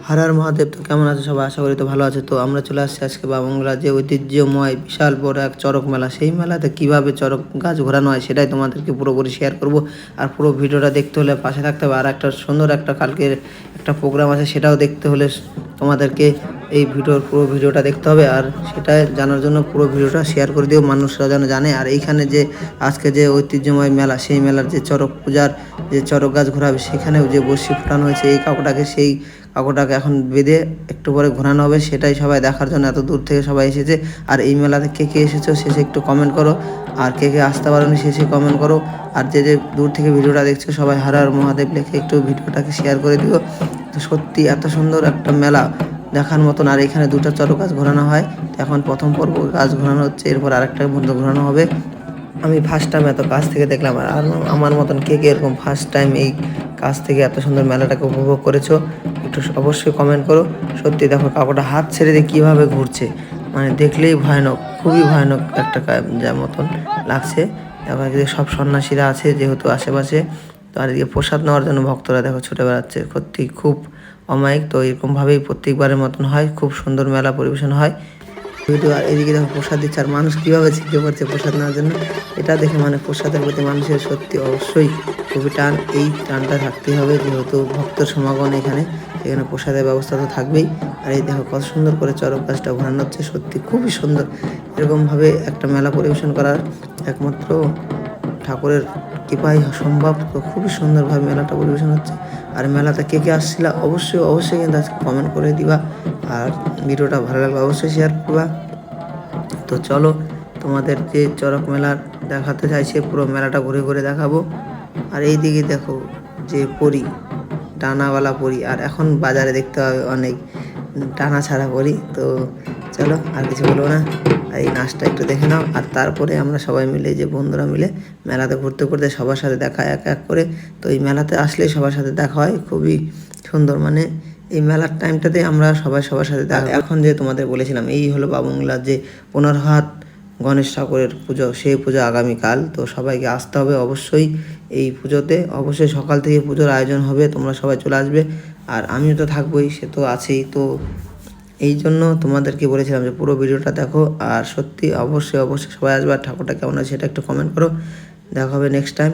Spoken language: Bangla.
হর হর মহাদেব। তো কেমন আছে সবাই? আশা করি তো ভালো আছে। তো আমরা চলে আসছি আজকে বামুংলা যে ঐতিহ্যময় বিশাল বড় এক চড়ক মেলা, সেই মেলাতে কিভাবে চড়ক গাছ ঘোরানো হয় সেটাই তোমাদেরকে পুরোপুরি শেয়ার করব। আর পুরো ভিডিওটা দেখতে হলে পাশে থাকতে হবে। আর একটা সুন্দর একটা কালকের একটা প্রোগ্রাম আছে, সেটাও দেখতে হলে তোমাদেরকে এই পুরো ভিডিওটা দেখতে হবে। আর সেটা জানার জন্য পুরো ভিডিওটা শেয়ার করে দিও, মানুষরা যেন জানে। আর এইখানে যে আজকে যে ঐতিহ্যময় মেলা, সেই মেলার যে চড়ক পূজার যে চড়ক গাছ ঘোরাবে, সেখানেও যে বর্ষি ফোটানো হয়েছে এই কাকুটাকে এখন বেঁধে একটু পরে ঘোরানো হবে, সেটাই সবাই দেখার জন্য এত দূর থেকে সবাই এসেছে। আর এই মেলাতে কে কে এসেছো শেষে একটু কমেন্ট করো, আর কে কে আসতে পারোনি শেষে কমেন্ট করো। আর যে দূর থেকে ভিডিওটা দেখছো সবাই হর হর মহাদেব লিখে একটু ভিডিওটাকে শেয়ার করে দিও। তো সত্যি এত সুন্দর একটা মেলা দেখার মতন। আর এখানে দুটো চড়ক গাছ ঘোরানো হয়। এখন প্রথম পর্ব গাছ ঘোরানো হচ্ছে, এরপর আরেকটা বন্ধ ঘোরানো হবে। আমি ফার্স্ট টাইম এত কাছ থেকে দেখলাম। আর আমার মতন কে কে এরকম ফার্স্ট টাইম এই কাছ থেকে এত সুন্দর মেলাটাকে উপভোগ করেছো একটু অবশ্যই কমেন্ট করো। সত্যি দেখো কাকুটা হাত ছেড়ে দিয়ে কীভাবে ঘুরছে, মানে দেখলেই ভয়ানক, খুবই ভয়ানক একটা যার মতন লাগছে। দেখো এদিকে সব সন্ন্যাসীরা আছে যেহেতু আশেপাশে। তো আর এদিকে প্রসাদ নেওয়ার জন্য ভক্তরা দেখো ছুটে বেড়াচ্ছে, সত্যি খুব অমায়িক। তো এরকমভাবেই প্রত্যেকবারের মতন হয়, খুব সুন্দর মেলা পরিবেশন হয় ভিডিও। আর এদিকে দেখো প্রসাদ দিচ্ছে, আর মানুষ কীভাবে ছিটকে পড়ছে প্রসাদ নেওয়ার জন্য। এটা দেখে মানে প্রসাদের প্রতি মানুষের সত্যি অবশ্যই খুবই টান। এই টানটা থাকতেই হবে, যেহেতু ভক্তের সমাগম এখানে, সেখানে প্রসাদের ব্যবস্থা তো থাকবেই। আর এই দেখো কত সুন্দর করে চড়ক গাছটা ঘোরানো হচ্ছে, সত্যি খুবই সুন্দর। এরকমভাবে একটা মেলা পরিবেশন করার একমাত্র ঠাকুরের কৃপাই সম্ভব। তো খুবই সুন্দরভাবে মেলাটা পরিবেশন হচ্ছে। আর মেলাতে কে কে আসছিলা অবশ্যই কিন্তু আজকে কমেন্ট করে দিবা। আর ভিডিওটা ভালো লাগলে অবশ্যই শেয়ার করবা। তো চলো তোমাদের যে চড়ক মেলার দেখাতে চাইছে পুরো মেলাটা ঘুরে ঘুরে দেখাবো। আর এই দিকে দেখো যে পরি, ডানাওয়ালা পরি, আর এখন বাজারে দেখতে হবে অনেক ডানা ছাড়া পরি। তো চলো আর কিছু বলবো না, আর এই নাচটা একটু দেখে নাও। আর তারপরে আমরা সবাই মিলে যে বন্ধুরা মিলে মেলাতে ঘুরতে ঘুরতে সবার সাথে দেখা এক এক করে। তো এই মেলাতে আসলেই সবার সাথে দেখা হয়, খুবই সুন্দর। মানে এই মেলার টাইমটাতে আমরা সবার সাথে দেখা। এখন যে তোমাদের বলেছিলাম এই হলো বামুংলার যে পুনর্হাট গণেশ ঠাকুরের পুজো, সেই পুজো আগামীকাল। তো সবাইকে আসতে হবে অবশ্যই এই পুজোতে। অবশ্যই সকাল থেকে পুজোর আয়োজন হবে, তোমরা সবাই চলে আসবে। আর আমিও তো থাকবোই, সে তো আছেই। তো এই জন্য তোমাদেরকে বলেছিলাম যে পুরো ভিডিওটা দেখো। আর সত্যি অবশ্যই সবাই আসবে। আর ঠাকুরটা কেমন আছে সেটা একটু কমেন্ট করো। দেখা হবে নেক্সট টাইম।